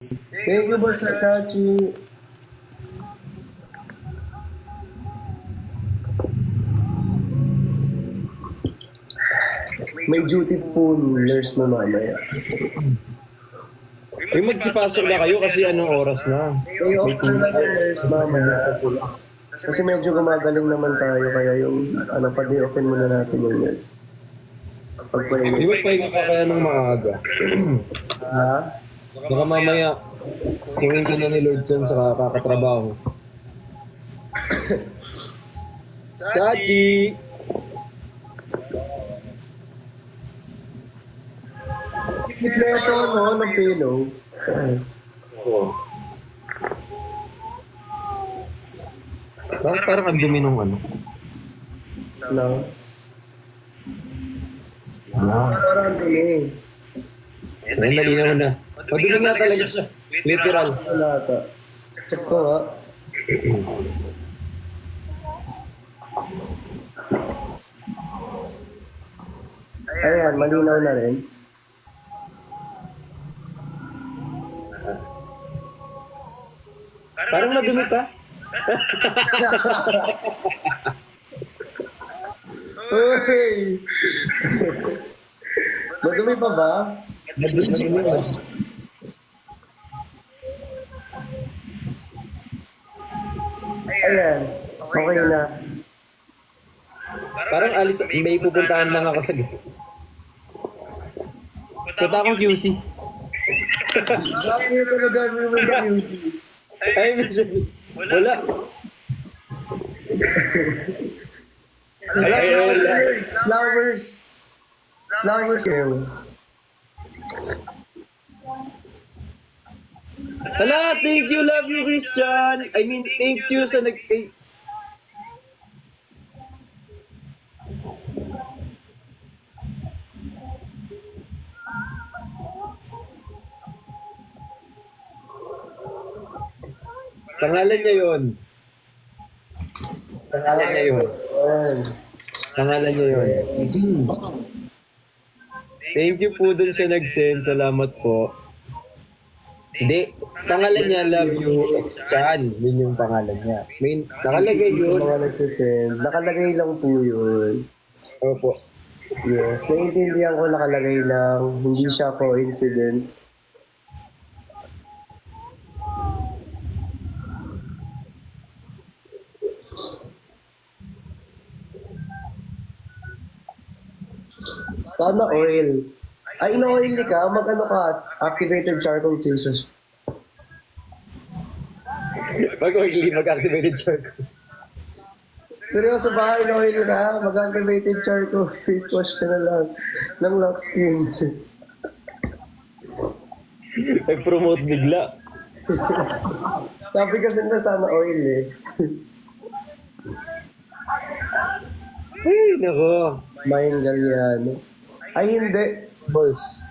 Thank you, Boss Akachi. May duty po nurse mo mamaya. Uy, magsipasok na kayo kasi anong oras na? May off na lang yung nurse mamaya. Kasi medyo gumagaling naman tayo, kaya yung pa-day offin muna natin yung nurse. Di ba pahinga ka kaya ng maaga? Ha? Baka mamaya, kuhin ka na ni Lord John sa kakatrabaho. Chachi! Sikleto, no? Ng pillow. Oo. Parang ang dumi nung ano. No? Ah, Parang dumi. ayun, nalinaw na. Madumi nga talaga siya. Literal. Wala ka. Check ko nga. Ayan, malinaw na rin. Parang madumi pa. Uy! Madumi pa ba? Madumi pa. Ayan, okay na. Parang alis, may pupuntahan lang ako sa gitna. Punta akong QC. Bakit ito na gagawin mo sa music? Ay, minsan. Wala. Ay, wala. Flowers. Flowers. Hala, thank you, love you, Christian. I mean, thank you sa nag... Pangalan niya yun. Pangalan niya yun. Ayan. Pangalan niya yun. Thank you po dun sa nag-send. Salamat po. Hindi. Pangalan niya, love you, X-Chan. Yun yung pangalan niya. May, nakalagay yun. Mga nagsisend. Nakalagay lang po yun. Opo. Yes, naiintindihan ko nakalagay lang. Hindi siya coincidence. Sana oil. Ay, ino-oily ka? Mag-ano ka? Activated charcoal faces. Mag-oily, mag-activated charcoal. Seryoso ba? Ino-oil ka? Mag-activated charcoal face wash ka na lang. Ng lock skin. Nag-promote bigla. Sabi kasi na sana oil eh. Ay, nako. Mayang Galliano. Ay, hindi. Boss.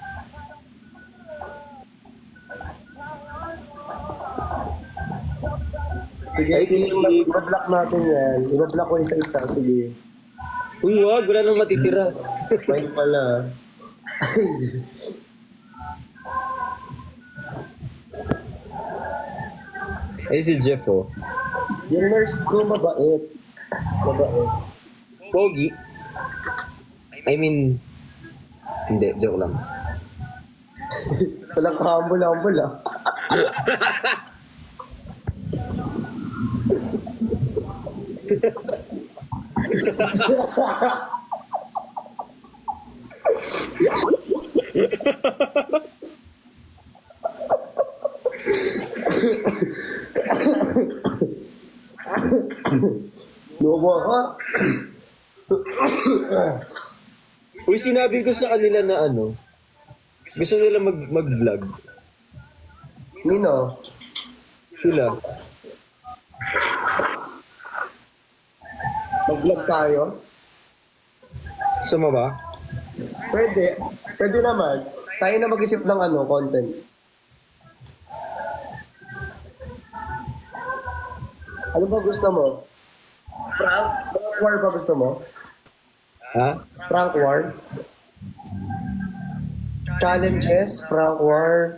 Sige, Ay, sige, hindi. i-block natin yan. I-block ko isa-isa. Sige. Uy, wag. Wala nang matitira. May pala. Ay, si Jeff, oh. Yung nurse ko, mabait. Mabait. Pogi. I mean, hindi, joke lang. Walang kahambol-hambol ah. Lumo ka. Uy, sinabi ko sa kanila na ano, gusto nila mag-vlog. Nino? Sila. Mag-vlog tayo? Gusto mo ba? Pwede. Pwede naman. Tayo na mag-isip ng content. Ano ba gusto mo? Prank? Prank war ba gusto mo? Ha? Prank war? Challenges? Prank war?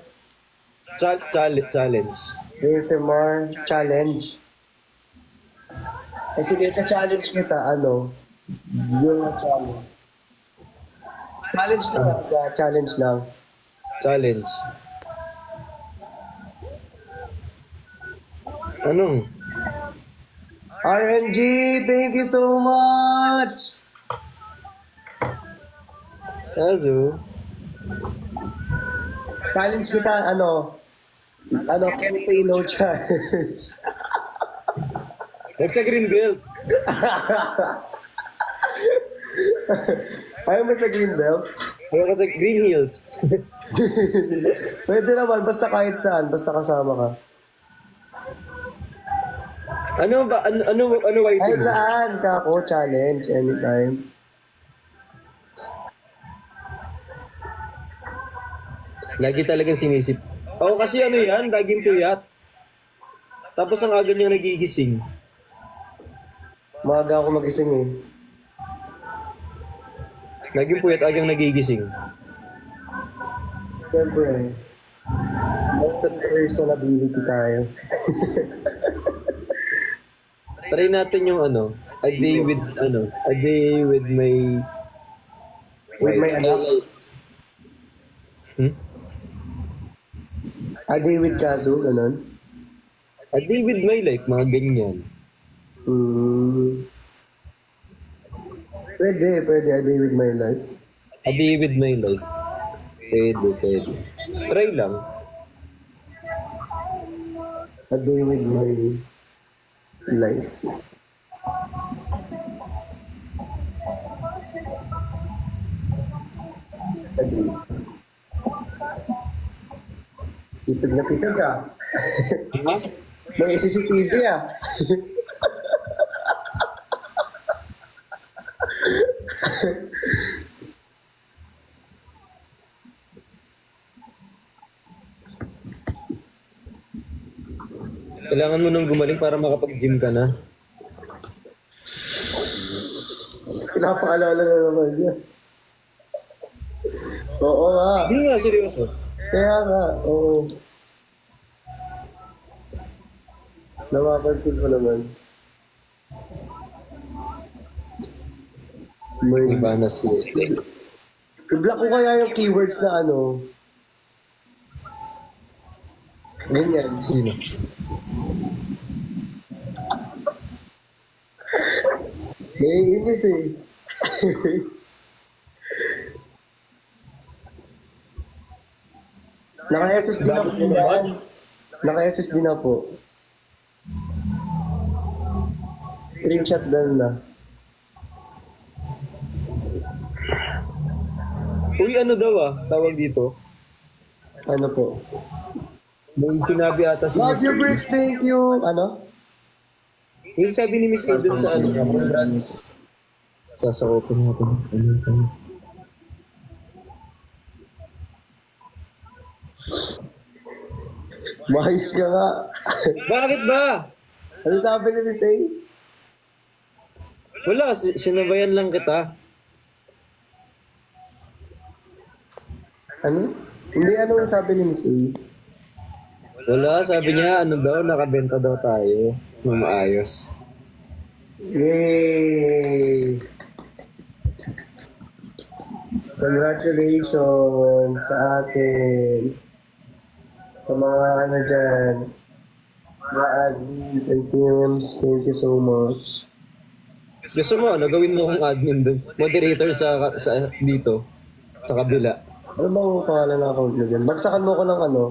Challenge. ASMR challenge. So, sige, challenge kita, ano? Yung challenge. Challenge lang, challenge lang. Challenge. Anong? RNG, thank you so much! Azu. Challenge kita, ano, can say no challenge. Huwag sa green belt. Ayaw mo sa greenbelt? Huwag sa green hills. Pwede naman, basta kahit saan, basta kasama ka. Ano ba? Ano Kahit waiting? saan ka ako, challenge, anytime. Lagi talagang sinisip. Oo, kasi ano yan, laging puyat. Tapos ang aga niya nagigising. Maaga ako magising eh. Laging puyat, agang nagigising. Siyempre, personality tayo. Try natin yung ano, a day with my With my anak. Hmm? A day with Kazu, ganun. A day with my life, mga ganyan. Pwede, a day with my life. A day with my life. Pwede. Try lang. A day with my life. A day. Titog na titog ah. May CCTV ah. Kailangan mo nang gumaling para makapag-gym ka na. Pinapaalala na naman niya. Oo nga. Hindi nga, seryoso. Kaya nga, oo. Napapansin ko naman. May... Iba na si I-block ko kaya yung keywords na ano. Ganyan. Sino? Naiinis eh. Naka-SSD na po yan. Naka-SSD na po. Screenshot na. Uy, ano daw tawag dito? Ano po? May sinabi ata si Love Miss you, A. Bricks. Thank you. Ano? Yung sabi ni Miss A dun sa ano, congrats. Sasakotin natin. Mais ka nga. Bakit ba? Ano sabi ni Miss A? Wala, sinabayan lang kita. Ano? Hindi, ano ang sabi ni Miss A? Wala, sabi niya, ano daw, nakabenta daw tayo. Ng maayos. Yay! Congratulations sa atin. Sa mga ano dyan. Mga admins and teams, thank you so much. Gusto mo, ano, gawin mo kong admin dun. Moderator sa dito. Sa kabila. Ano bang pangalan ng account mo dyan? Bagsakan mo ko ng ano?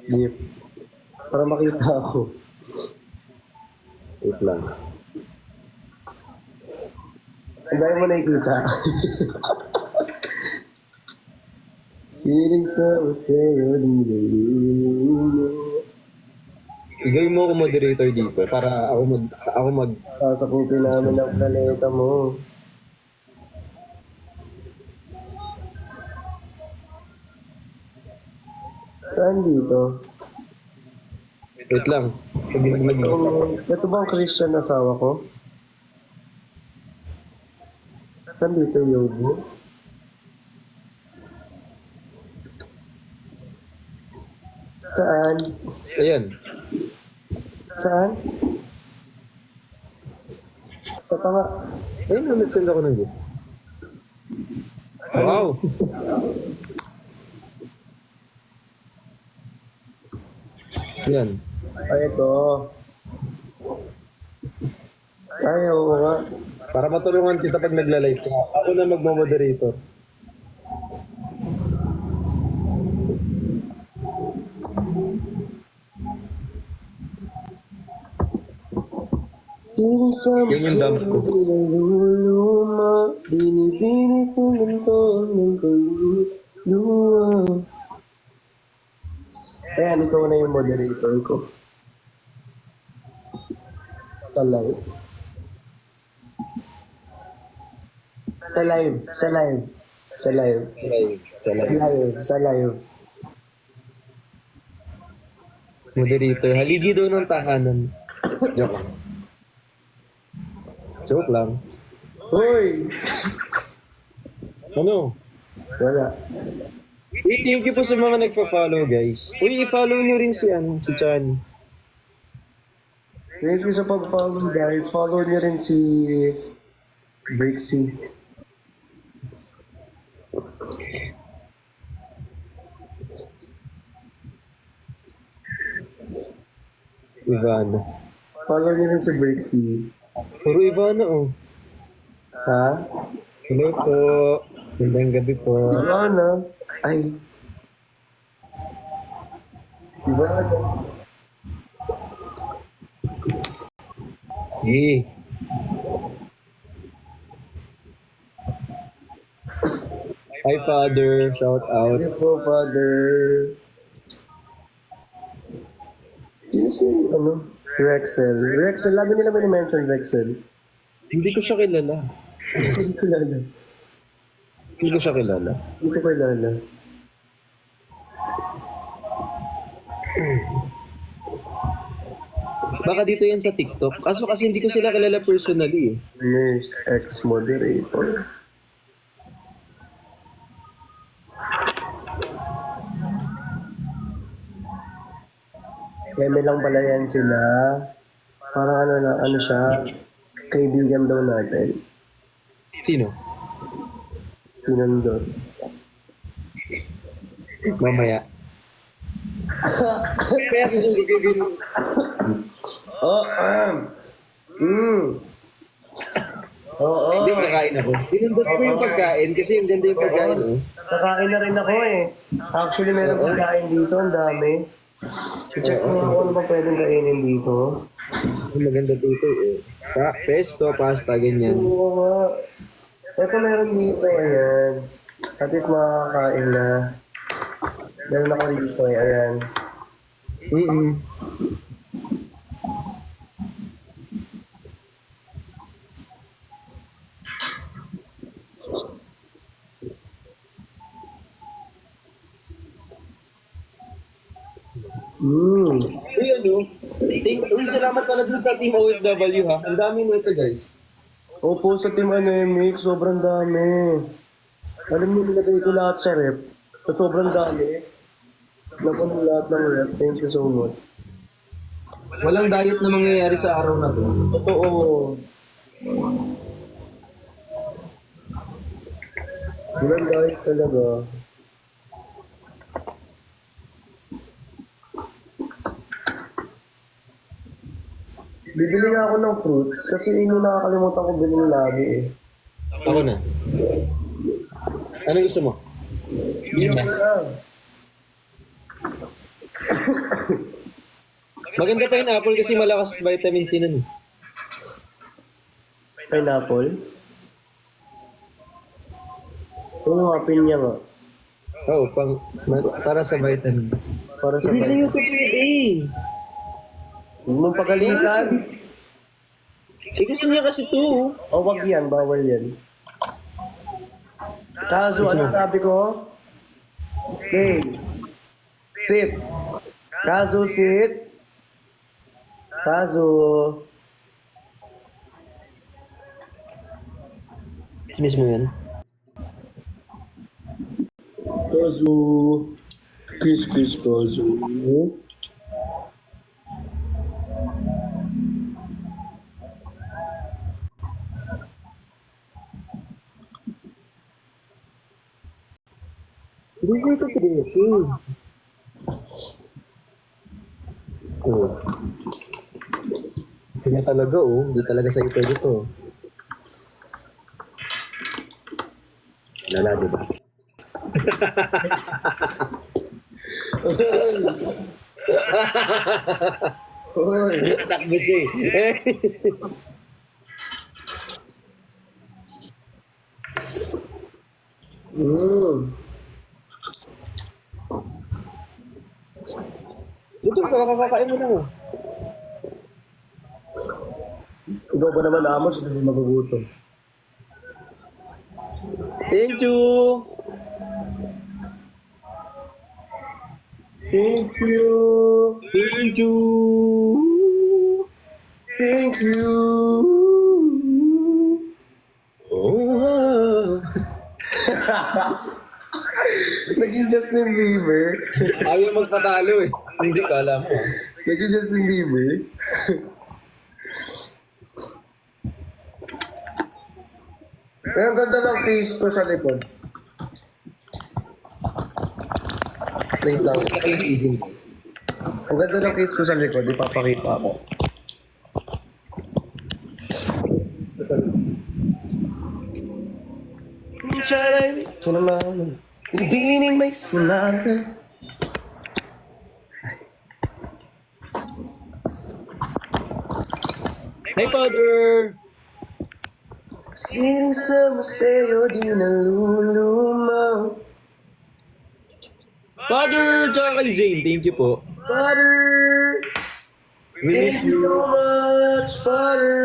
Gift. Para makita ako. Wait lang. Ang dahil mo nakikita. Feeling so sa'yo, Igawin mo ako moderator dito para ako mag sasakupin namin ang planeta mo. Saan dito? wait lang. Ito ba ang Christian na asawa ko? Saan dito, Yobo? Saan? Ayan. Saan? Ito nga. Ayun, nag-send ako ng gift. Wow! Yan. Ay, ito. Ay, oo nga. Para matulungan kita pag nagla-live ka. Ako na magmamoderator. Yan yung dub ko. Luma, binibini kong ganito ng kaluluwa. Ayan, ikaw na yung moderator ko. Sa live. Sa live. Sa live. Sa live. Sa live. Sa live. Moderator. Haligi daw ng tahanan. Joke lang. Joke lang. Hoy! Ano? Wala. Uy, thank you po sa mga nagpa-follow, guys. Uy, i-follow nyo rin si Chan. Thank you sa pag-follow, guys. Follow niyo rin si Brixie. Ivana. Follow niyo rin si Brixie. Puro Ivana, oh. Ha? Hello po. Magandang gabi po. Ivana. Ay. Ivana. Hey. Hi, Father. Shout out. Hey po, Father. Sino si, ano? Rexel. Rexel, lagi nila ba ni-mention Rexel? Hindi ko siya kilala. Hindi ko kilala. Hindi ko siya kilala. Hindi ko kilala. Baka dito yan sa TikTok. Kaso kasi hindi ko sila kilala personally, eh. Nurse ex-moderator. Keme lang pala yan sila. Parang ano siya, kaibigan daw natin. Sino? Sinundot. Mamaya. Kaya susunod ko din. Oh, Oo. Hindi, kakain ako. Pinundot ko yung pagkain kasi yung ganda yung pagkain, oh. Kakain na rin ako eh. Actually, meron pagkain dito, ang dami. I-check mo ako ano ba pwedeng kainin dito. Ang maganda dito, eh. Pesto, pasta, ganyan. Oo nga. Ito meron dito, ayan. At least makakain na. Meron ako dito, ayan. Uy, ano? Uy, salamat pala dun sa Team OFW, ha? Ang dami mo ito, guys. Opo, sa Team Anemic, sobrang dami. Alam niyo, nilagay ko lahat sa rep. So, sobrang dami. Laban mo lahat ng rep. Thank you so much. Walang diet na mangyayari sa araw na to. Totoo. Walang diet talaga. Bibili nga ako ng fruits kasi yun yung nakakalimutan ko bilhin lagi eh. Ako na. Ano gusto mo? Yun na. na. Maganda pa yung apple kasi malakas vitamin C nun. Pineapple? Ano nga, pinya nga. Oo, para sa vitamins. Para sa Hindi sa'yo ito pwede. Huwag mong pagalitan. Eh, gusto niya kasi ito. O wag yan, bawal yan. Kaso, ano sabi ko? Okay. Sit. Kaso, sit. Kaso. Mismo yan. Kaso. Kiss Kazu. Hindi siya ito Presi. Oh. Kanya talaga oh. Hindi talaga sa ito dito. Lala, diba? Hoy. Takbo siya eh. Dito, kakakain mo lang oh. Ikaw ba naman Amos, hindi magugutom. Thank you! Thank you. Thank you! Thank you. Oh. Naging Justin Bieber. Ayaw magpatalo eh. Hindi ka alam mo. Naging Justin Bieber. Pero ang ganda ng case ko sa likod. Wait lang. Ang ganda ng case ko sa likod. Ipapakita ko. Ito naman. Pinipining may sinaga. Hey, Father! Sining sa museo di nalulumaw. Father! Tsaka kay Zane, thank you po. Father, We miss thank you you. so much, Father.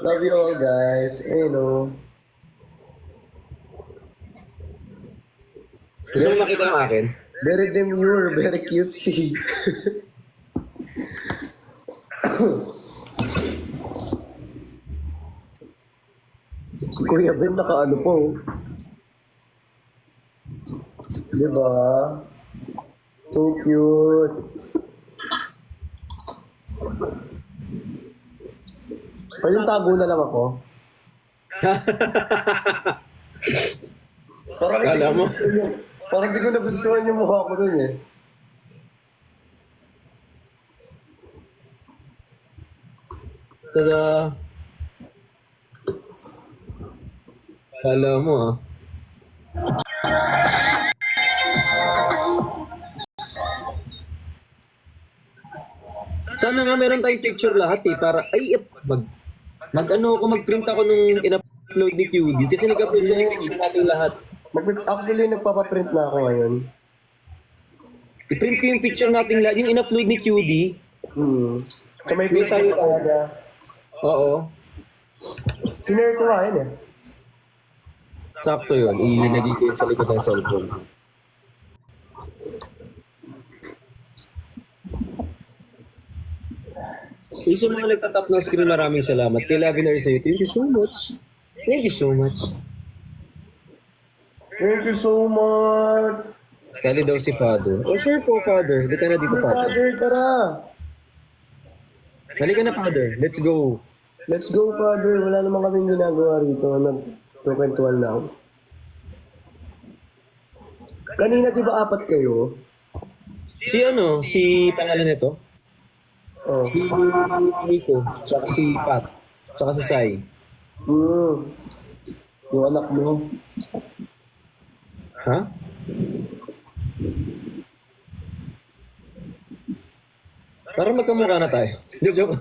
Love you all, guys. You know. Gusto mo makita yung akin? Very demure, very cutesy. Si Kuya Ben naka-ano po. Diba? So cute. Pwede tago na lang ako. Parang hindi Kala mo? Parang hindi ko nagustuhan yung mukha ko dun eh. Tada! Kala mo ah. Sana nga meron tayong picture lahat eh para mag-print ako nung in-upload ni QD kasi nag-upload siya yung picture natin lahat. Actually, nagpapaprint na ako ngayon. I-print ko yung picture natin lahat, yung in-upload ni QD. So may Yung video sayo talaga. Oo. Sinare ko nga yun eh. Sakto yun. Ilagay ko yun sa likod ng cellphone. Yung sa mga nagtatap ng screen, maraming salamat. Kay Lavinar sa'yo, thank you so much. Thank you so much. Thank you so much. Kali daw si Father. Oh, sure po, Father. Hindi ka na dito, Father. Father, tara. Halika na, Father. Let's go. Let's go, Father. Wala naman kaming ginagawa rito. Nag-tukwentuhan lang. Kanina, di ba apat kayo? Si pangalan nito? Oh. Si Rico, tsaka si Pat, tsaka si Sai. Yung anak mo. Ha? Parang magkamukha na tayo. Hindi, joke.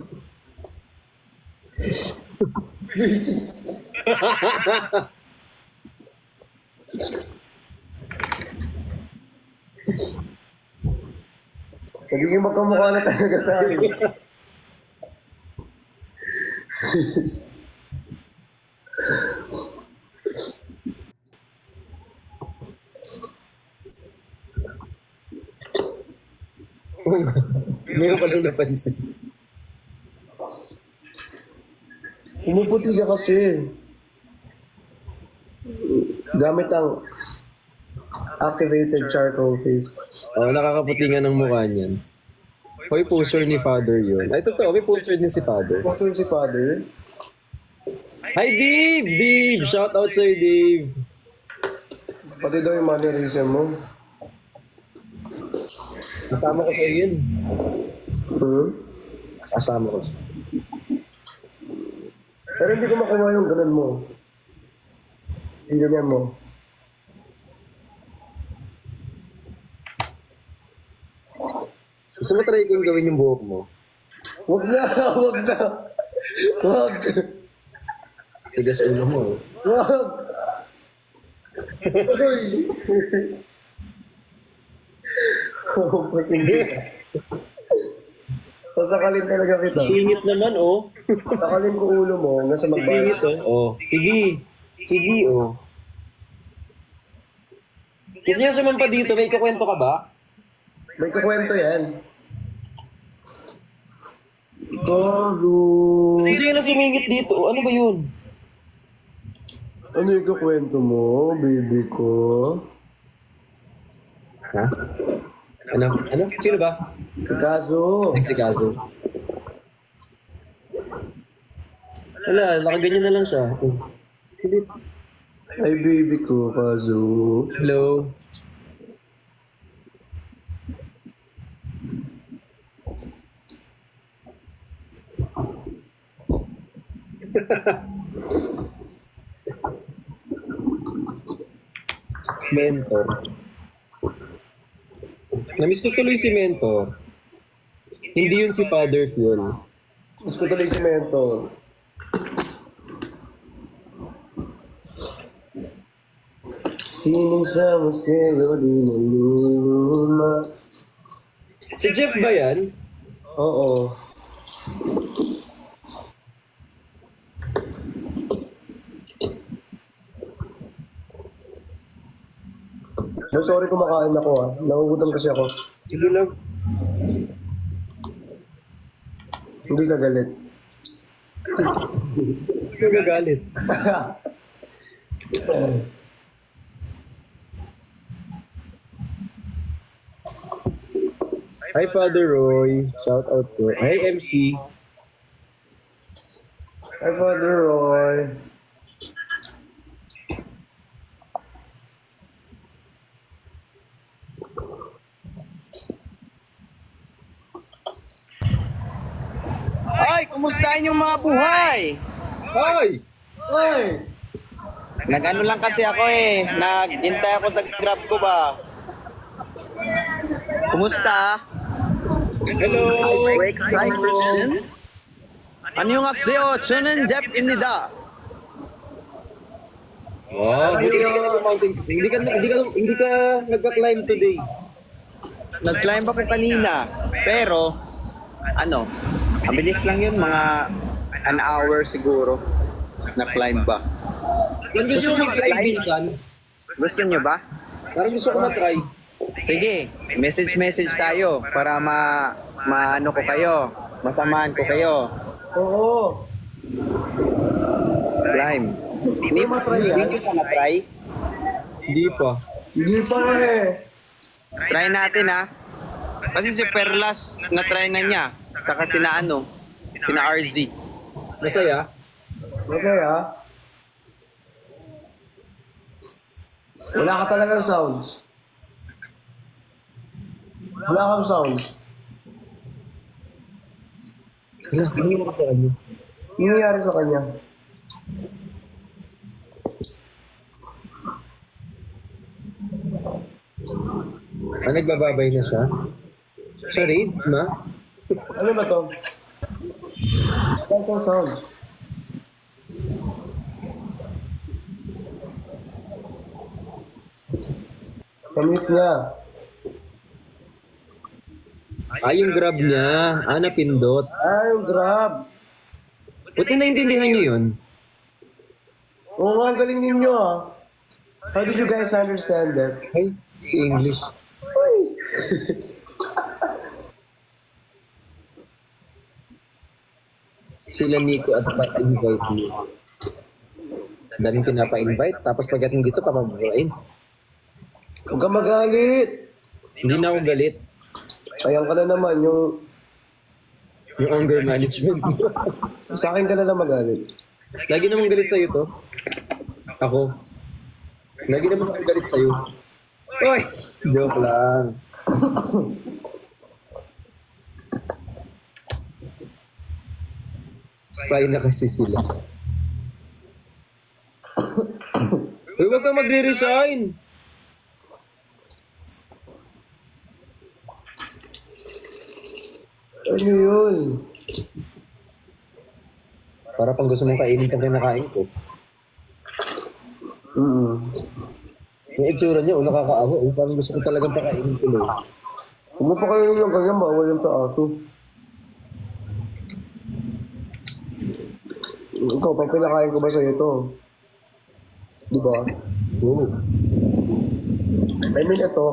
Nagiging magkamukha na talaga tayo. Ngayon ko lang napansin. Pumuputi ka kasi. Gamit ang Activated charcoal face. Oh, nakakaputi nga ng mukha niyan. Hoy, poster ni Father yun. Ay, totoo, may poster din si Father. Bakit si Father? Hi, Dave! Dave! Shout out sa'yo, Dave! Pati daw yung mannerism mo. Kasama ko sa'yo yun. Hmm? Kasama ko sa'yo. Pero hindi ko makuha yung ganun mo. Yung ganyan mo. Gusto mo try kong gawin yung buhok mo? Wag na! Wag na! Wag! Tigas ulo mo. Wag! Uy! Oh, pasindi ka. Sasakalin talaga kita. Singit naman, oh. Sakalin ko ulo mo, nasa Singit, magbayas. oh. Sige. Sige, oh. Gusto niya sumampa dito, may ikakwento ka ba? May kukwento yan. Gago! Gusto niya na sumingit dito. Ano ba yun? Ano yung kukwento mo, baby ko? Ha? Ano? Ano? Sino ba? Kaso, Si Kazo. Wala, nakaganyan na lang siya. Hindi. ay baby ko, Kaso. Hello. Mentor. Namiss ko tuloy si Mentor. Hindi yun si Father Fuel. Mas ko tuloy si Mentor. Sining sa museo, di naluluma. Si Jeff ba yan? Oo. No, sorry kumakain ako ah. Nagugutom kasi ako. Sige lang. Hindi ka galit. Hindi ka galit. Hi, Father Roy. Shout out to. Hi, MC. Hi, Father Roy. Ay, kumusta inyong mga buhay? Hi! Ay! Nag-ano lang kasi ako eh. Naghintay ako sa grab ko ba? Kumusta? Hello! Break cycle. 안녕하세요. 저는 잽입니다. Wow, buti hindi ka na mountain. Hindi ka nagpa-climb today. Nag-climb ako kanina. Pero, ano, mabilis lang yun. Mga an hour siguro. Na-climb ba? Kung gusto mo mag-climb minsan, Gusto nyo ba? parang gusto ko matry. Sige, message tayo para maano ko kayo. Masamahan ko kayo. Oo. Climb. Hindi mo matry yan? Hindi ka na-try? Hindi pa. Hindi pa eh. Try natin ha. Kasi si Perlas na-try na niya. Saka sina RZ. Masaya? Okay ah. Wala ka talagang sounds. Wala kang sounds. Wala, hindi mo kasi ano. Ano nangyari sa kanya? Nagbababay na siya? Sa raids, ma? Ano ba to? Wala siyang sound. Kamute niya. Yung grab niya. Napindot. Yung grab. Buti naintindihan niyo yun. Oo nga, ang galing ninyo ah. How did you guys understand that? Ay, si English. Sila Nico at pa-invite mo. Daming pinapa-invite, tapos pagdating dito, papabukain. Huwag ka magalit. Hindi na ako galit. Sayang ka na naman yung... Yung anger management. Sa akin ka na lang magalit. Lagi namang galit sa'yo to. Ako. Lagi naman ako galit sa'yo. Oy! Joke lang. Spy na kasi sila. Uy, wag kang magre-resign! Ano yun? Para pang gusto mong kainin kang kinakain ko. Yung itsura niya, nakakaawa. Parang gusto ko talagang pakainin tuloy. Huwag mo pa kayo yung ganyan, bawal yan sa aso. Ikaw, pag pinakain ko ba sa'yo to? Di ba? Oo. I mean, ito.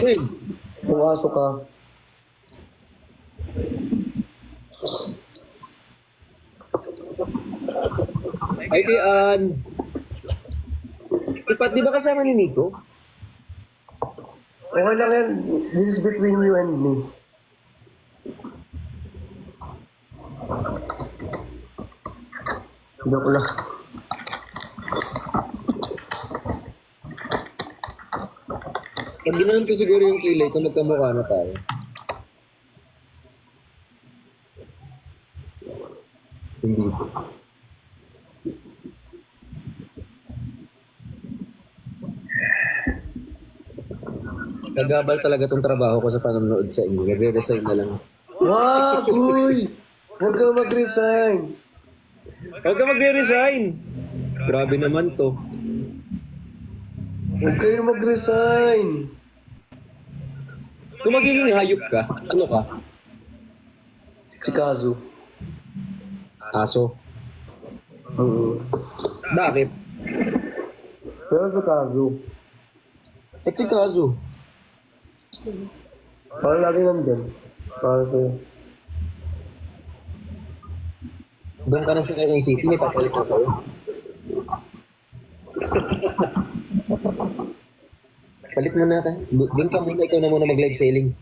Uy! Kung aso ka. Ay, Tian! Ipat, di ba kasama ni Nico? Okay lang yan. This is between you and me. Joke lang. Pag ginawan ko siguro yung kilay ko, magkamukha na tayo. Hindi po. Nagabal talaga tong trabaho ko sa panonood sa inyo. Nagre-resign na lang. Wag! Uy! Huwag ka mag-resign. Huwag ka magre-resign! Grabe naman to. Huwag kayo mag-resign. Kung magiging hayop ka, ano ka? Si Kazu. Aso. Oo. Bakit? Pero si Kazu. At si Kazu. Parang lagi nandyan. Parang sa'yo. Doon ka na sa Quezon City, may papalit na sa'yo. Palit mo na ka. Doon ka muna, ikaw na muna mag-live selling.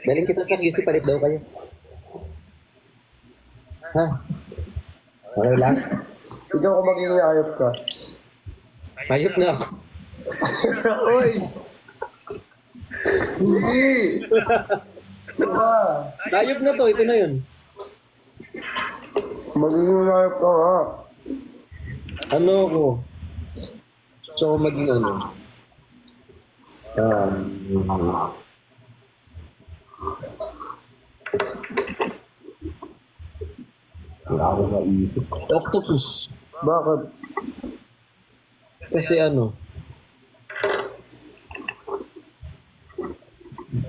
Galing kita sa QC, palit daw kayo. Ha? Okay lang? Ikaw kung magiging ayop ka. Hayop na ako. Uy! Hindi! Diba? Hayop na to, ito na yun. Magiging ayop ka nga. Ano ako? So, maging ano? Um, wala ako maisip. Octopus. Bakit? Kasi ano?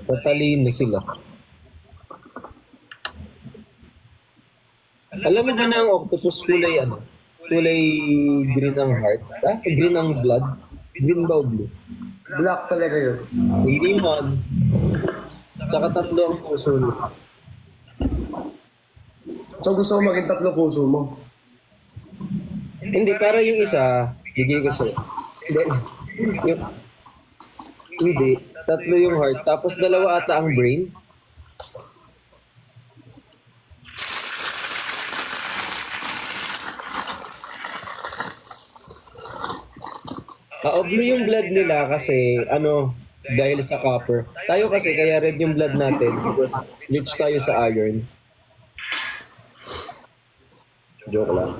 Tatalino sila. Alam mo ba na ang octopus kulay ano? Kulay green ang heart? Ah, green ang blood? Green ba o blue? Black talaga yun. Hindi man. Tsaka tatlo ang puso niya. So gusto mo maging tatlo puso mo? Hindi, para yung isa, bigay ko sa'yo. Hindi. Yung, hindi. Tatlo yung heart. Tapos dalawa ata ang brain. Blue yung blood nila kasi ano, dahil sa copper. Tayo kasi kaya red yung blood natin because rich tayo sa iron. Joke lang.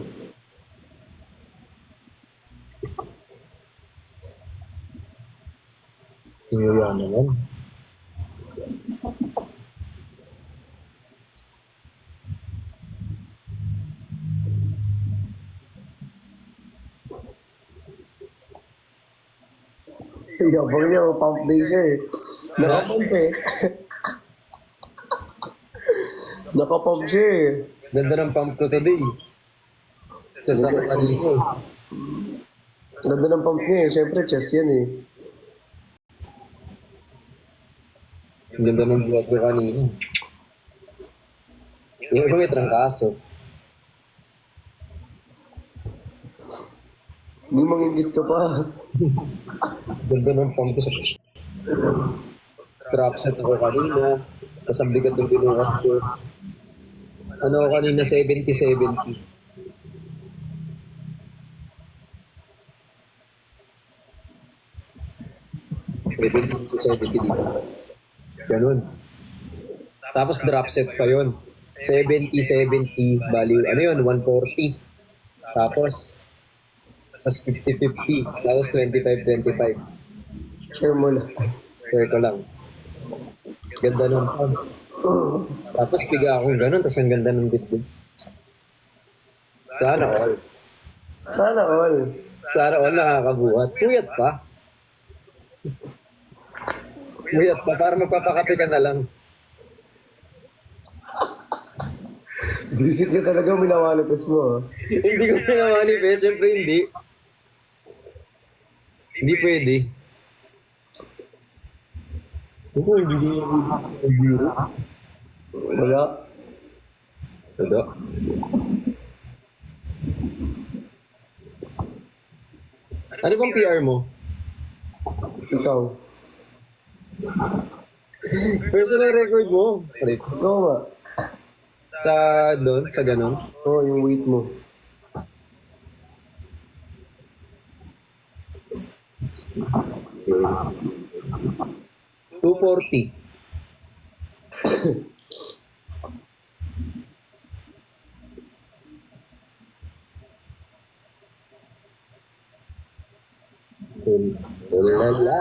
Sinura naman. Yabang niya, pump day siya eh. Nakapump eh. Nakapump siya eh. Ganda ng pump ko today. Sa kanino. Ganda ng pump niya eh. Siyempre, chest yan eh. Ganda ng buhat ko kanino. Yung iba may trangkaso. Hindi mangingit ka pa. Ganda ng pump ko sa drop set ako kanina. Sa bigat ng binuhat ko. Ano ako kanina, 70-70. 70 dito. Ganun. Tapos drop set pa yun. 70-70, value, ano yun, 140. Tapos 50-50. Tapos 25-25. Share mo na. Share ko lang. Ganda nun. Tapos piga akong ganun, tapos ang ganda ng dibdib. Sana all. Sana all. Sana all nakakabuhat. Puyat pa. Puyat pa, para magpapakape ka na lang. Visit ka talaga, minawalitas mo. Ah. Hindi ko pinamanifest, syempre hindi. Hindi pwede. Ako, hindi ko yung biro. Wala. Wala. Ano bang PR mo? Ikaw. Personal record mo. Ikaw nga. Sa doon, sa ganun. Oo, yung weight mo. $240. Tulala.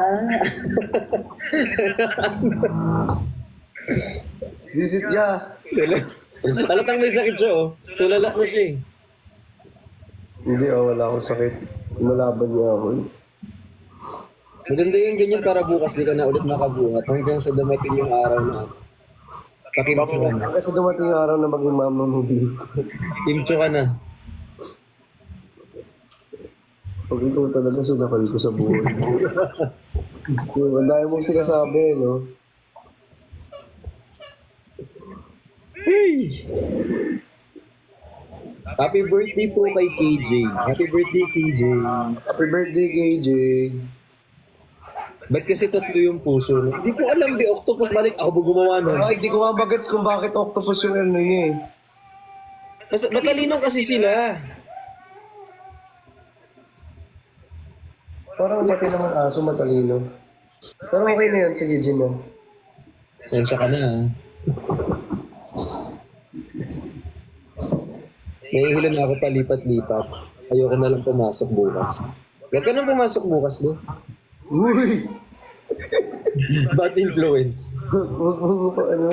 Visit ka. Halatang may sakit siya, oh. Tulala na siya, eh. Hindi, wala akong sakit. Nalaban niya ako. Maganda yung ganyan para bukas di ka na ulit makabuhat hanggang sa dumating yung araw na pakimcho ka na. Kasi dumating yung araw na maging mama mo. Kimcho ka na. Pag ikaw talaga sunakal ko sa buhay. Ang dahil mong sinasabi, no? Hey! Happy birthday po kay KJ. Happy birthday, KJ. Happy birthday, KJ. Ba't kasi tatlo yung puso? Hindi ko alam, di octopus. Balik ako ba gumawa nun? Ay, di ko mabagets kung bakit octopus yung ano niya eh. Matalino kasi sila. Parang pati naman aso matalino. Pero okay na yun, sige, Gino. Sensya ka na, ha? Nahihilo na ako palipat-lipat. Ayoko na lang pumasok bukas. Huwag ka nang pumasok bukas, bro. Uy! Bad influence. Huwag mo pa ano.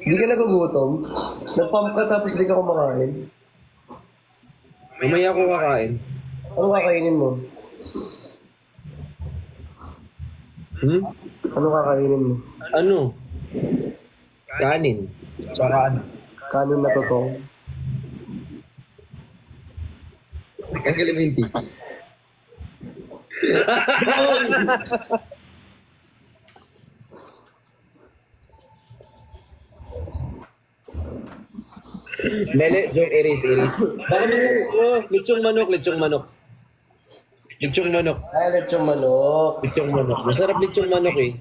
Hindi ka nagugutom? Nag-pump ka tapos di ka kumakain? Mamaya ako kakain. Ano kakainin mo? Hmm? Ano kakainin mo? Ano? Kanin. Tsaka ano? Kanin na totoo. Ang kaliminti. Lele, joke, erase. Baka lechong manok. Lechong manok. Ay, lechong manok. Lechong manok. Masarap lechong manok, eh.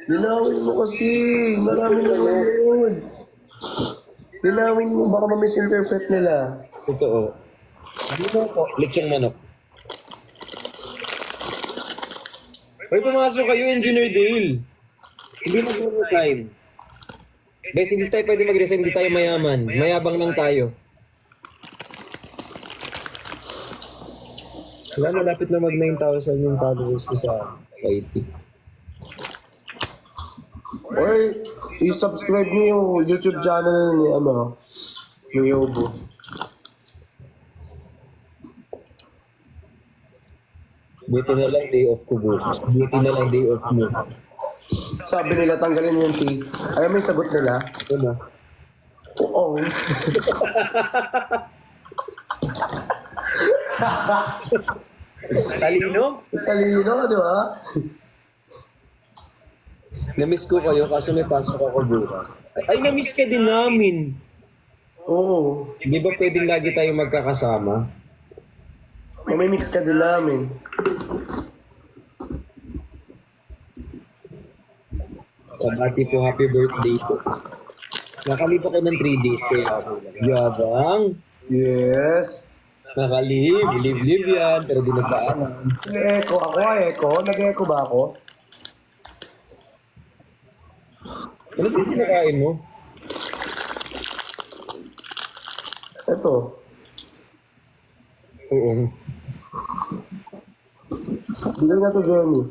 Linawin mo kasi. Marami na yun. Linawin mo. Baka ma-misinterpret nila. Totoo. Ano po? Lechong manok. Hoy, pumasok kayo, Engineer Dale. Hindi mag-resign. Guys, hindi tayo pwede mag-resign, hindi tayo mayaman. Mayabang lang tayo. Wala, malapit na mag 9,000 yung followers ko sa IT. Oy, i-subscribe niyo yung YouTube channel ni ni Yobo. Buti na lang day off ko, boss. Buti na lang day off mo. Sabi nila tanggalin yung T. Alam mo yung sagot nila? Ano? Oo. Talino? Talino, di ba? Na-miss ko kayo kasi may pasok ako bukas. Ay, na-miss ka din namin. Oo. Di ba pwedeng lagi tayo magkakasama? Mamimix ka din namin. Pabati po, happy birthday po. Nakalipa ko ng 3 days kaya ako. Yabang. Yes. Live yan, pero di nagpaalam. Nag-echo. Ako ay echo. Nag-echo ba ako? Ano ba yung kinakain mo? Ito. Oo. Bigay na to, Jenny.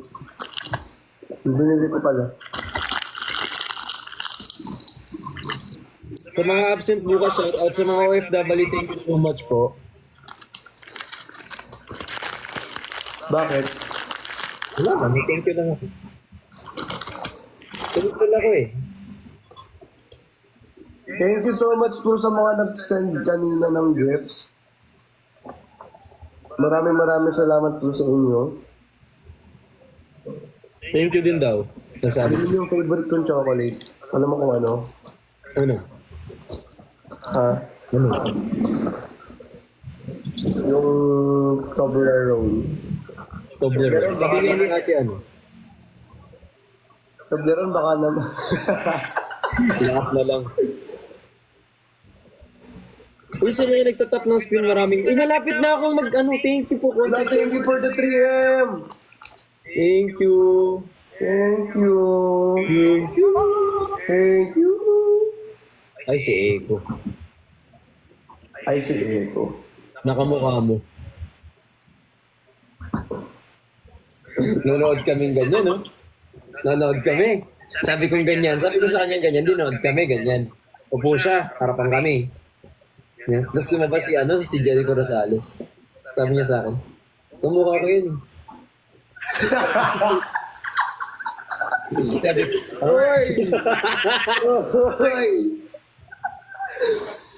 Binili ko pala. Sa mga absent bukas, shout out sa mga OFW, thank you so much po. Bakit? Wala man, thank you lang ako. Tulog ako eh. Thank you so much po sa mga nag-send kanina ng gifts. Maraming salamat po sa inyo. Thank you din daw. Sasabi. Ano yung favorite kong chocolate? Alam mo kung ano? Ano? Ha? Ano? Yung Toblerone. Toblerone. Sabi nga ni ate ano? Toblerone baka naman. Lahat na lang. Uy, sa mga nagtatap ng screen maraming... Uy, malapit na akong thank you po. Thank you for the 3M! Thank you. Thank you! Thank you. Thank you! Ay, si Eko. Ay, si Eko. Nakamukha mo. Nanood kaming ganyan, no? Nanood kami. Sabi kong ganyan. Sabi ko sa kanya ganyan. Dinood kami, ganyan. Upo siya. Harapan kami. Yan. Tapos lumabas si Jericho Rosales. Sabi niya sa akin, kumukha ko yun. Sabi ko, Hoy! Hoy!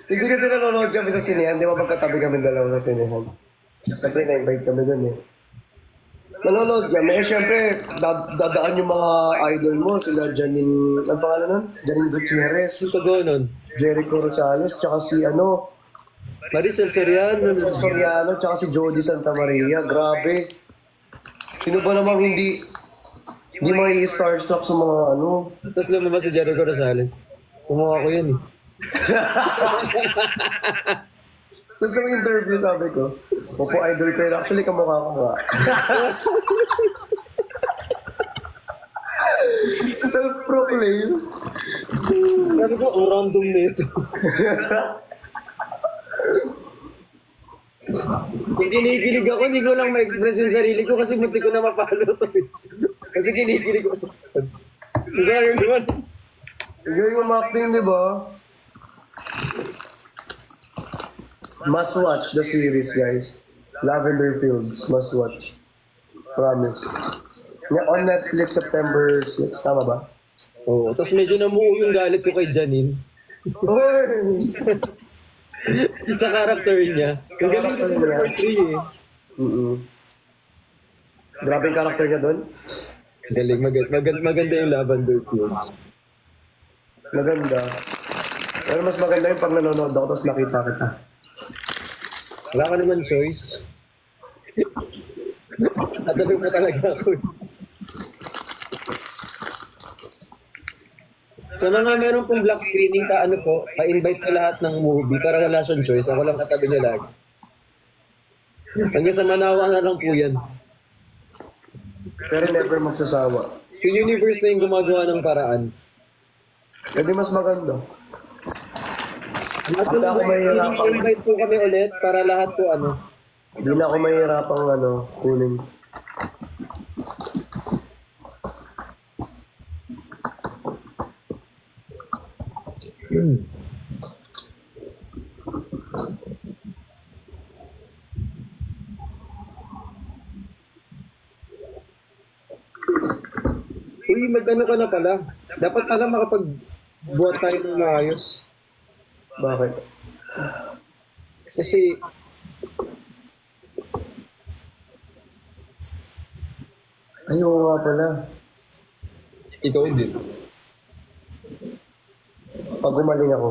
Hindi kasi nanonood kami sa sinehan. Di ba magkatabi kami dalawa sa sinehan? Siyempre, na-invite kami dun eh. Nanonood kami. Eh, siyempre, dadaan yung mga idol mo. Sila Janine, ang pangalan nun? Janine Gutierrez, sino ka nun? Jericho Rosales, tsaka si Maricel Soriano. Soriano, tsaka si Jody Santa Maria. Grabe. Sino ba namang hindi may starstruck sa mga Tapos lumabas si Jericho Rosales. Kumukha ko yun eh. Sa interview sabi ko, opo, idol ko yun. Actually, kamukha ko nga. Self-proclaim. Sabi ko, ang random na ito. Kung kinikilig ako, hindi ko lang ma-express yung sarili ko kasi munti ko na mapalo to eh. Kasi kinikilig ko. Sorry naman. Galing mo acting, di ba? Must watch the series, guys. Lavender Fields, must watch. Promise. On Netflix, September 6. Tama ba? Oo, tapos medyo namuo yung galit ko kay Janine. Uy! Sa character niya. Ang galing kasi Character niya. number 3 eh. Grabe yung karakter niya doon. Galing, maganda yung Lavender Fields. Maganda. Pero mas maganda yung pag nanonood ako tapos nakita kita. Wala ka naman choice. Tatabi mo talaga ako eh. Sa mga meron pong black screening pa-invite ko lahat ng movie para wala siyang choice. Ako lang katabi niya lagi. Hanggang sa manawa na lang po yan. Pero never magsasawa. Yung universe na yung gumagawa ng paraan. Hindi mas maganda. At Hindi ako mahihirapan. invite po kami ulit para lahat po Hindi na ako mahihirapang kunin. Uy, mag-ano ka na pala. Dapat pala makapag-buhat tayo ng maayos. Bakit? Kasi, Ayaw nga pala. ikaw din. Pag gumaling ako.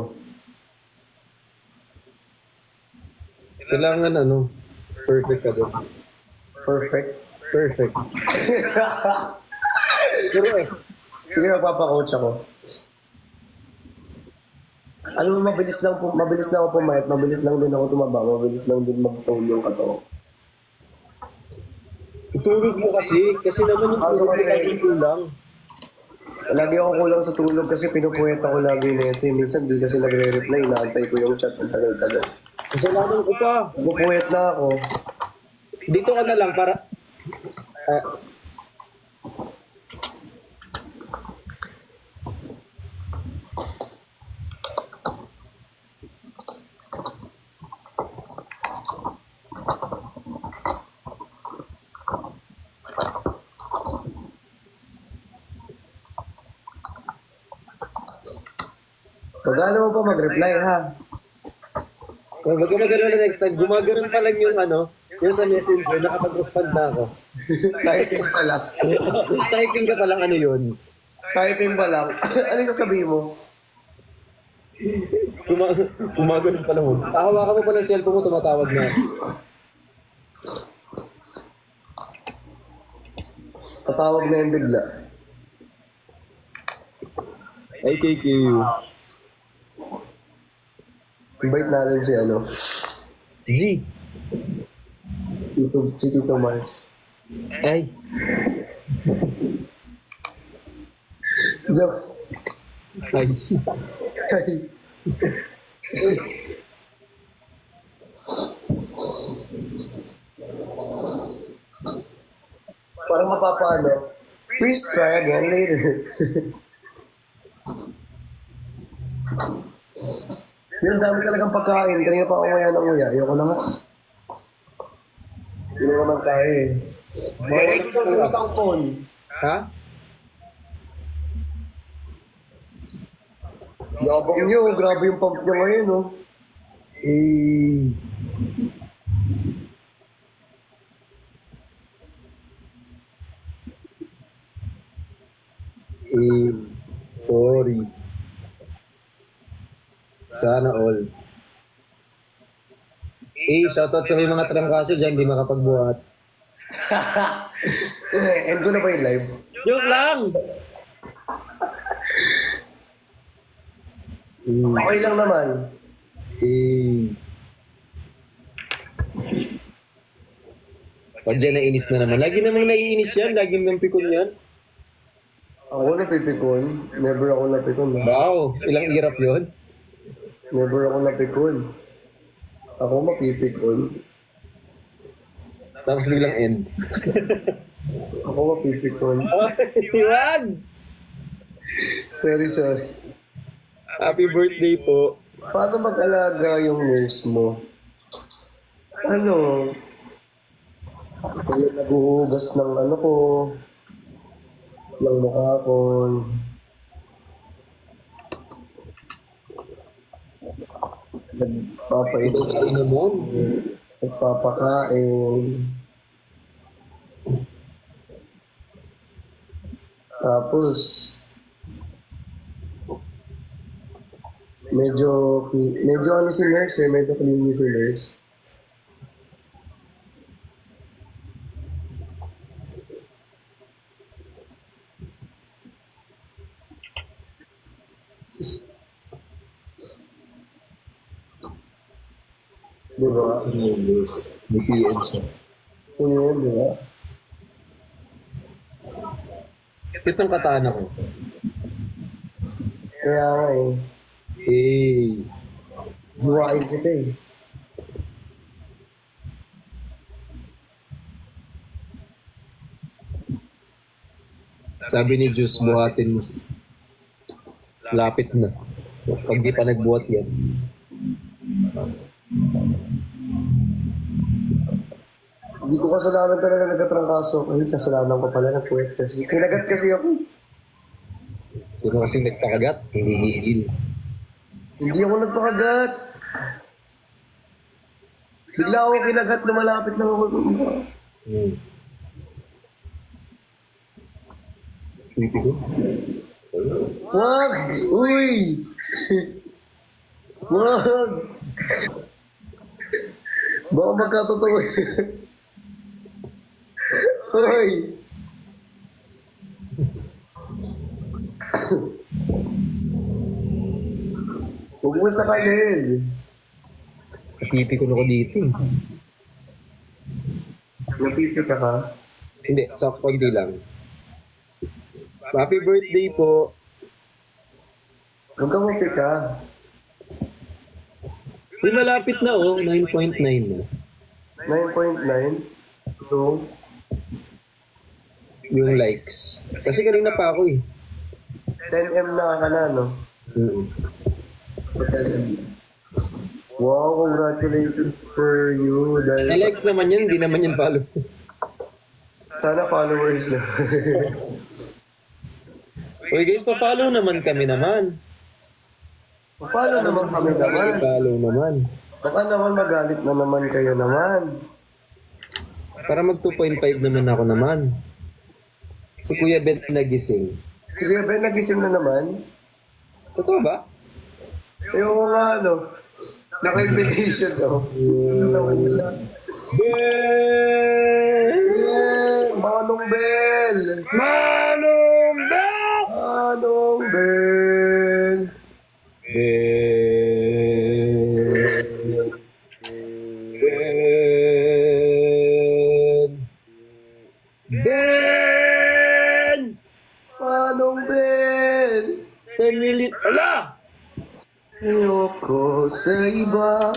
Kailangan perfect ka doon. Perfect. Perfect. Pero Sige, magpapacoach ako. Alam mo, mabilis lang ako pumayat, mabilis lang din ako tumaba, mabilis lang din mag-tone yung katawan. itulog mo kasi naman yung Kaso tulog kasi- mo laging kulang. Lagi ako kulang sa tulog kasi pinupuwet ako lagi nito. Minsan di kasi nagre-reply, inaantay ko yung chat ng tagal-tagal. Kasalanan ko pa. Pupuwet na ako. Dito ka na lang para... Magkano mo pa mag-reply ha? Huwag ka mag-alala next time. Gumagano'n pa lang yung yung sa messenger, nakapag-respond na ako. Typing pa lang. Typing ka pa lang yun. Typing pa lang. Ano yung sasabihin mo? Gumagano'n pa lang mo. Hawakan mo pa ng cellphone mo, tumatawag na. Tatawag na yung bigla. Ay, KQ. Invite natin si G. si Tito Mars. Ay. Joke. Ay. Parang mapapaano. Please try again later. Yung dami talagang pagkain. Kanina pa ako nguya ng nguya. Ayoko na nga. Hindi ko naman kaya eh. Mayroon ko sa isang phone. Ha? Yabang nyo. Grabe yung pump nyo ngayon, no? Eh. Sorry. Sana all. Shoutout sa may mga trangkaso dyan, hindi makapagbuhat. End ko na ba yung live? Joke lang! Okay lang naman. Pag dyan nainis na naman. Lagi namang naiinis yan, lagi namang pikon yan. Ako napipikon. Never ako napikon. Wow, ilang irap yon. Never ako napikon. Ako mapipikon. Tapos biglang end. Ako mapipikon. Wag! Sorry. Happy birthday po. Paano mag-alaga yung nurse mo? Ano? Kaya naguhugas ng ko, ng mukha ko. Nagpapainom, Ano mo? nagpapakain. Tapos, medyo si nurse medyo clingy si nurse. Diba? May PM siya. Yun yun, diba? Itong katana ko. Kaya nga eh, buwain kita eh. Sabi ni Diyos, buhatin mo. Lapit na. Pag di pa nagbuhat yan. Hindi ko kasalanan talaga nagkatrangkaso. Ay, kasalanan ko pala ng puwet kasi. Kinagat kasi ako. Sino kasing nagpakagat? Hindi gigil. Hindi ako nagpakagat. Bigla ako kinagat na malapit lang ako. Creepy ko. Wag! Uy! Wag! Baka magkatotoo eh. Hoy! Huwag mo sakalin. Napipikon ako dito eh. Napipi ka ka? Hindi, sa konti lang. Happy birthday po. Huwag ka mapi ka. Uy, malapit na oh. 9.9 na. 9.9. So, Yung likes. Kasi kanina pa ako eh. 10M na ka na, no? Mm. Wow, congratulations for you. Sa Dahil likes naman yan, hindi naman yan followers. sana followers na. Uy guys, pa-follow naman kami naman. Follow naman kami naman. Follow naman. Baka naman magalit na naman kayo naman. Para mag 2.5 naman ako naman. Si Kuya Ben nagising. Sige, Ben, nagising na naman. Totoo ba? Yung mga ano, naka-invitation, no? Ben! Manong Bell! Manong Bell! Manong Bell! Ben! Manong Bell! 10 million. Ala! Ayoko sa iba.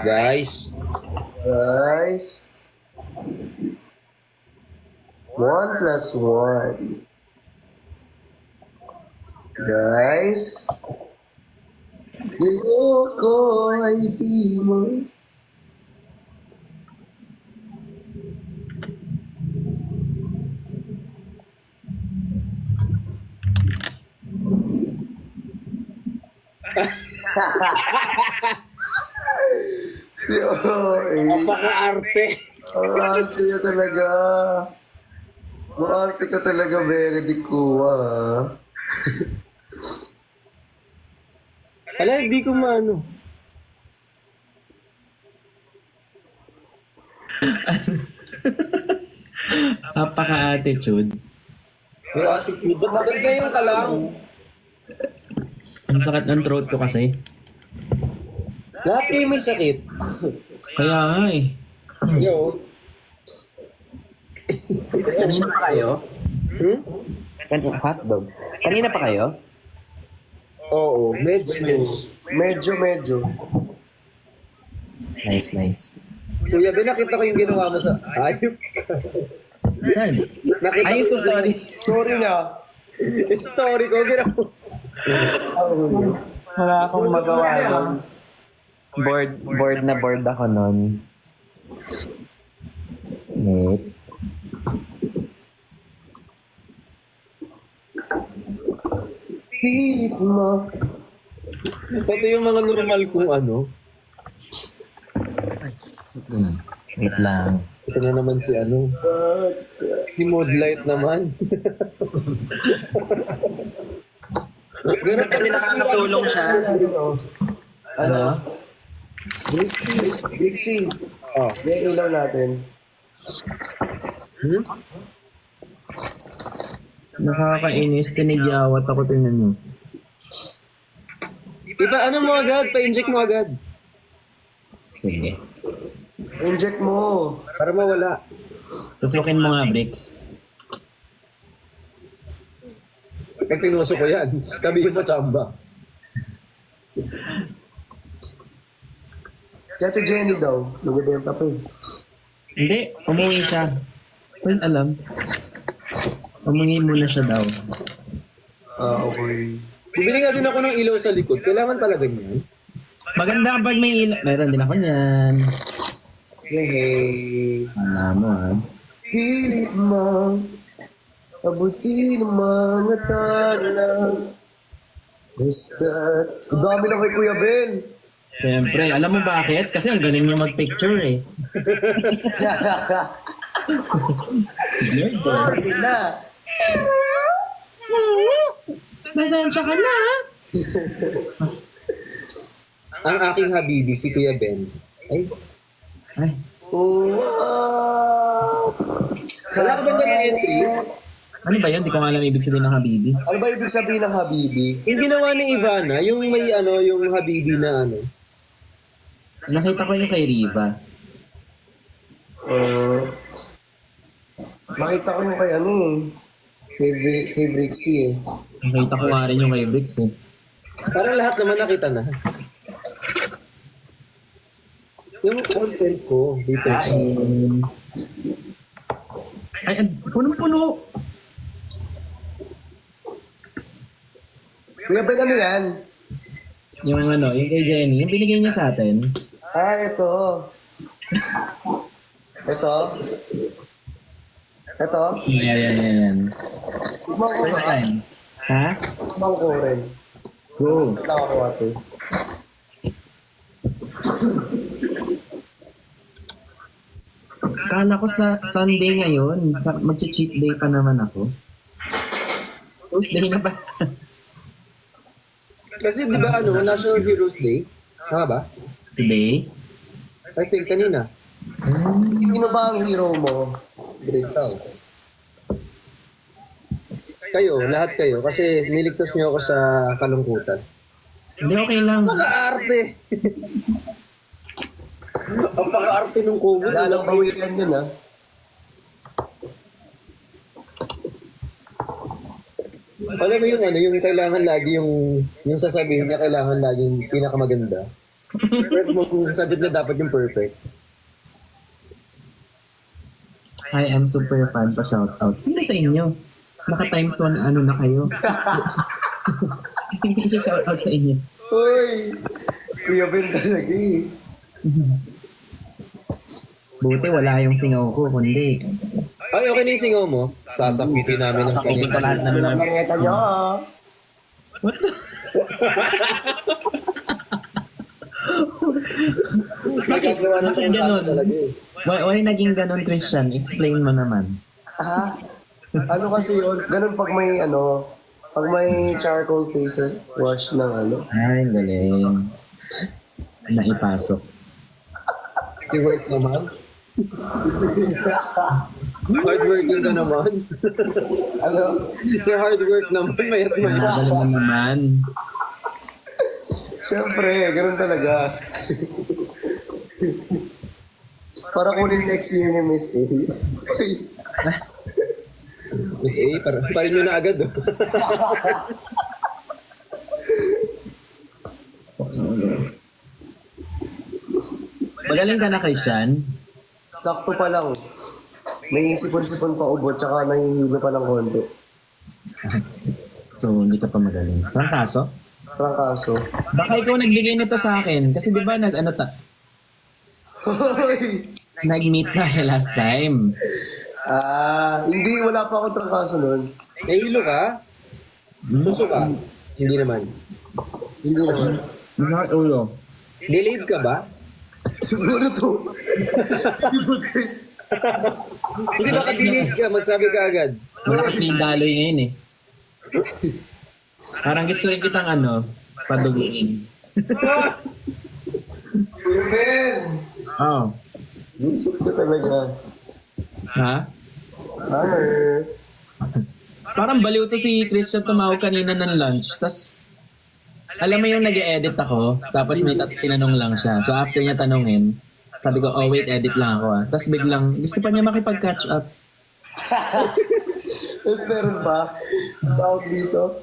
Guys, Guys. 1 plus 1. Guys. Ayoko ay di mo. Si OA. napaka-arte. Ang arte niya talaga. Maarte ka talaga, Benedict Kua. Ala, hindi ko maano. Napaka-attitude. May attitude. Ba't ngayon ka lang? Ang sakit ng throat ko kasi. Lahat kayo may sakit. Kaya nga eh. Yo. Kanina pa kayo? Hmm? Hotdog. Kanina pa kayo? Oo, medyo. Medyo. Nice, nice. Kuya Ben, nakita ko yung ginawa mo sa ayop. Saan? Nakita Ayos to story. Story niya. Story ko, ginawa. Wala akong magawa nun. Bored na bored ako nun. Wait. Pilit mo. Ito yung mga normal kong ano. Wait lang. Ito na naman si ano. Si Moodlight naman. Ganun Kasi nakakatulong siya. Ano? Brixie. Oh. Yan ilaw natin. Hmm? Nakakainis. Tinigyawat ako, tingnan nyo. Iba, ano mo agad? Pa-inject mo agad. Sige. Inject mo. Para mawala. Susukin mo nga, Bricks. Pag pinuso ko yan, sabihin mo chamba. Si Ate Jenny daw. Nagbibenta pa eh. Hindi, umuwi siya. Well, alam. Umuwi muna siya daw. Okay. Bibili nga din ako ng ilaw sa likod. Kailangan pala ganyan. Maganda kapag may ilaw. Meron din ako niyan. Hey. Wala mo ah. Pilit mo. Abutin ang mga tala. Basta't. Ang dami na kay Kuya Ben. Siyempre, alam mo bakit? Kasi ang galing niya mag-picture eh. Sorry na. Pasensya ka na. Ang aking habibi, si Kuya Ben. Ay, Ay, Wow! wala ka ba dyan entry? ano ba yun? Di ko nga alam ibig sabihin ng Habibi. Ano ba ibig sabihin ng Habibi? Yung ginawa ni Ivana, yung may yung habibi na Nakita ko yung kay Riva. Nakita ko yung kay kay Brixie eh. Nakita ko nga rin yung kay Bricks eh. Parang lahat naman nakita na. Yung content ko dito. Ay, punong-puno. Kuya Ben, ano yan? Yung yung kay Jenny, yung binigay niya sa atin. Ito. Ito. Ito. Yan. Ibang ko First ba? time. Ha? Ibang ko rin. Go. Nakakuha ito. Kala ko sa Sunday ngayon. Mag-cheat day pa naman ako. Tuesday na ba? Kasi di ba National Heroes Day? Tama ba? Today? I think kanina. Sino ba ang hero mo? Breakdown. Kayo, lahat kayo. Kasi niligtas niyo ako sa kalungkutan. Hindi, okay lang. Paka-arte! Ang paka-arte nung COVID. Wala nang bawilan yun ah. Alam mo yung kailangan lagi yung sasabihin niya kailangan laging pinakamaganda. Pero kung sagot niya dapat yung perfect. Hi, I'm super fan pa shoutout. Sino sa inyo? Naka times 1 na kayo? Hindi siya shoutout sa inyo. Uy! Kuya Ben talaga eh. Buti wala yung singaw ko, kundi. Ay, okay na yung singaw mo. Sasapitin namin ng Sasapitin ko lahat ng namin. Pangeta niyo ah. What the? Bakit ganun? Why naging ganun, Christian? Explain mo naman. Ano kasi yun? Ganun pag may pag may charcoal face wash ng Ay, galing. Naipasok. Si work naman. Hardworking ka naman. Sa hard work naman, mayroon naman. Galing mo naman. Siyempre, ganun talaga. Para kunin next year ni Miss A. Miss A, parin nyo na agad. Magaling ka na, Christian. Sakto pa lang. May sipon-sipon pa ubo, tsaka nahihilo pa ng konti. So, hindi ka pa magaling. Parang kaso? Prangkaso. Baka ikaw nagbigay nito sa akin. Kasi di ba Hoy! nag-meet tayo last time. Hindi, wala pa akong trangkaso nun. Nahilo ka? Suso ka? Hindi naman. Hindi naman. Ulo. Delayed ka ba? Siguro to. Siguro Chris. Hindi ba ka-delayed ka? Magsabi ka agad. Malakas na yung daloy ngayon eh. Parang gusto rin kitang paduguin. Ben! Oh. Vincent ka talaga. Ha? Parang baliw to si Christian tumawag kanina ng lunch. Tapos, alam mo yung nag-edit ako, tapos may tinanong lang siya. So after niya tanongin, sabi ko, oh wait, edit lang ako Tapos biglang, gusto pa niya makipag-catch up. Tapos meron pa, tawag dito.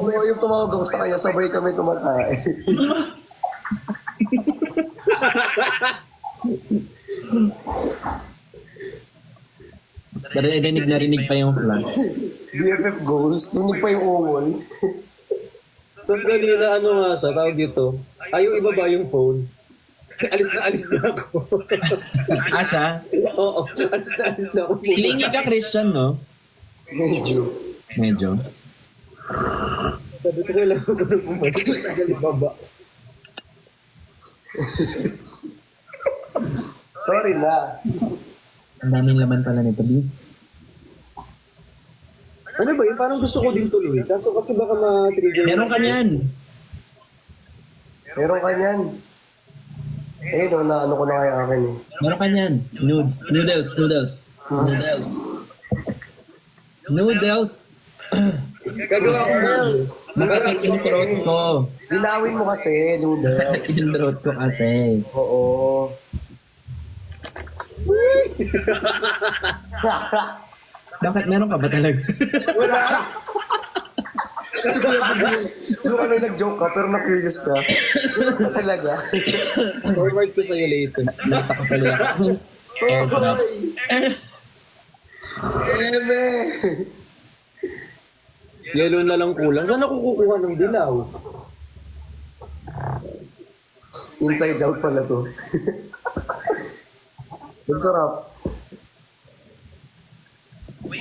Yung tumawag ako sa kanya, sabay kami kumakain. Narinig pa yung flash. BFF goals, tunig pa yung ungol. Tapos kanina nga siya, tawag dito. Ayaw ibaba yung phone. Alis na ako. Siya? Oo, alis na ako. Hilingi ka, Christian, no? Medyo. Sabi ko kailangan ko na bumalik. Tagal ibaba. Sorry na. Ang daming laman pala nito, B. Ano ba yun? Parang gusto ko din tuloy. Kaso kasi baka ma-trigger. Meron ka niyan. Meron ka niyan. Eh, no, na ano ko na kaya akin eh. Meron ka niyan. Noodles. Noodles. Gagawa ko na. Masakit yung throat ko. Linawin mo kasi, noodle. Masakit yung throat ko kasi. Oo. Bakit meron ka ba talaga? Wala. Kasi yung ano nag-joke ka, pero na-curious ka. Talaga. Forward ko sa'yo later. Nata ko pala ako. Airdrop. Eme. Yellow na lang kulang. Saan ako kukuha ng dilaw? Inside out pala to. Ang sarap.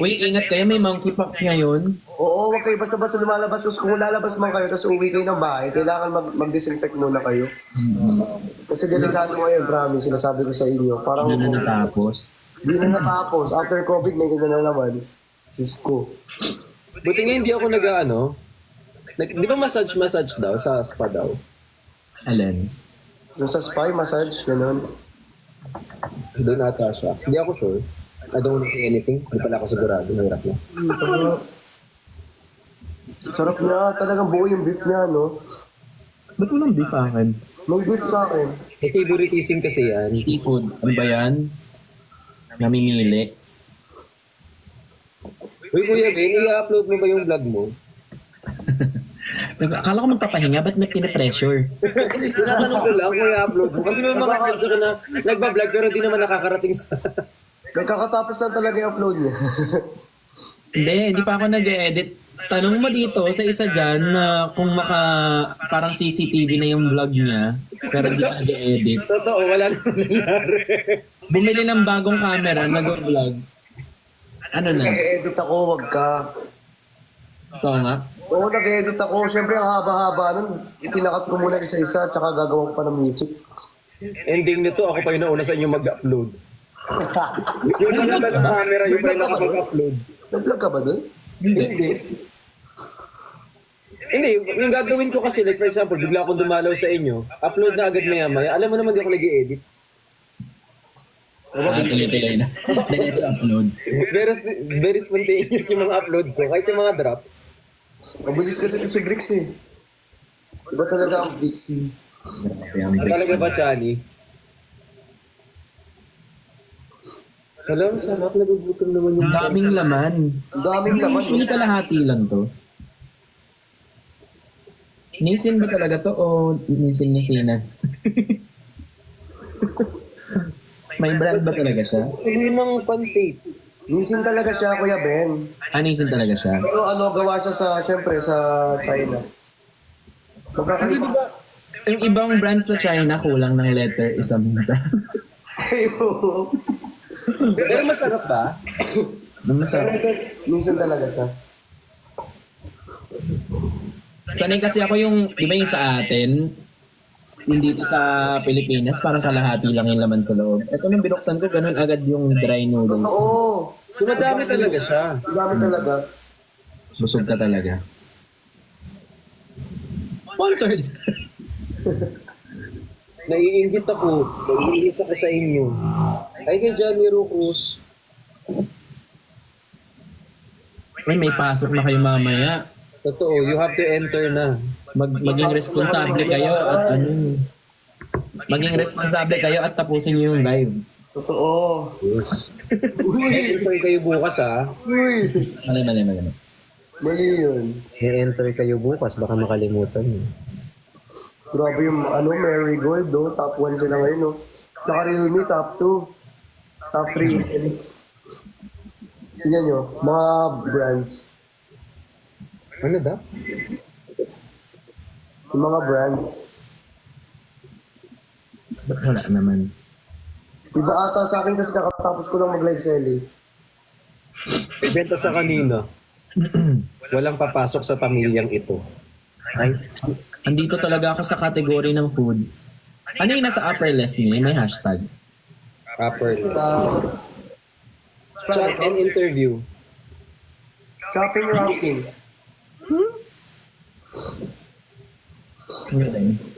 Uy, ingat kayo. May monkeypox ngayon. Oo, wag kayo basta-basta lumalabas. Tapos kung lalabas man kayo, tapos uwi kayo ng bahay, kailangan mag-disinfect muna kayo. Kasi delikado ngayon, promise, sinasabi ko sa inyo. Parang Ano na natapos. hindi na natapos. After COVID, may ganyan na naman. Diyos ko. Buti nga hindi ako di ba massage daw sa spa daw? Alin? Yung sa spy, massage, gano'n. Doon ata siya. Hindi ako sure. I don't say anything. Hindi pala ako sigurado. Mahirap na. Sarap niya. Talagang buo yung beef niya, no? Ba't walang beef akin? May beef sa akin. May favoritism kasi yan. Seafood. Ano ba yan? Namimili. Uy, Kuya Ben, i-upload mo ba yung vlog mo? Akala ko magpapahinga, ba't may pinapressure? Tinatanong ko lang kung i-upload mo. Kasi may mga friends ako na nagbablog pero di naman nakakarating sa... Kakatapos lang talaga yung upload niya. Hindi pa ako nag-edit. Tanong mo dito sa isa dyan na kung parang CCTV na yung vlog niya, pero di ka nag-edit. Totoo, wala naman nangyari. Bumili ng bagong camera, nag-vlog. Ano na? Nag-edit ako, wag ka. Ito nga. Oo, nag-edit ako. Siyempre, ang haba-haba nun. Itinakat ko muna isa-isa, tsaka gagawa ko pa ng music. Ending nito, ako pa yung nauna sa inyo mag-upload. Yung pala ng camera, yung pa yung nakapag-upload. Nag-vlog ka ba dun? Hindi. Hindi, yung gagawin ko kasi, like for example, bigla akong dumalaw sa inyo, upload na agad maya-maya. Alam mo naman, di ako nag-i-edit. Tuloy-tuloy na. Diretso upload. Very spontaneous yung mga upload ko, kahit yung mga drops. Mabilis kasi ito si Bricks eh. Iba talaga ang Bricks eh. Talaga ba, Chani? Alam, sarap, nagugutom naman yung... Ang daming laman. Ang daming laman. Usually kalahati lang to. Nisin ba talaga to o nisin-nisinan? May brand ba talaga siya? Hindi ng pansit. Nisin talaga siya, Kuya Ben. Nisin talaga siya? Pero ano, gawa siya sa, siyempre, sa China. Hindi Magkakaiba. ba, yung ibang brand sa China kulang ng letter isa-isa. Ayo. Pero masarap ba? Masarap. Nisin talaga siya. Sanay kasi ako yung, di ba yung sa atin, hindi sa Pilipinas, parang kalahati lang yung laman sa loob. Ito nung binuksan ko, ganun agad yung dry noodles. Oo. Sumadami talaga siya. Ang dami talaga. Busog ka talaga. Sponsored! Naiingit ako. Naiingit ako sa inyo. Ay kay Johnny Cruz. May pasok na kayo mamaya. Totoo, you have to enter na. Maging responsable kayo at maging responsable kayo at tapusin niyo yung live. Totoo. Yes. Uy. Enter kayo bukas ha. Uy. Mali. Mali yun. I-enter kayo bukas, baka makalimutan mo. Grabe yung Marigold, do. Top 1 sila ngayon, no. Tsaka Realme, top 2. Top 3, Infinix. Tingnan nyo, mga brands. Ano da? Yung mga brands. Ba't wala naman? Iba ata sa akin kasi kakatapos ko lang mag-live selling. Ibenta sa kanina. Walang papasok sa pamilyang ito. Ay, andito talaga ako sa category ng food. Ano yung nasa upper left niya? May hashtag. Upper. Chat and interview. Shopping ranking. Galing.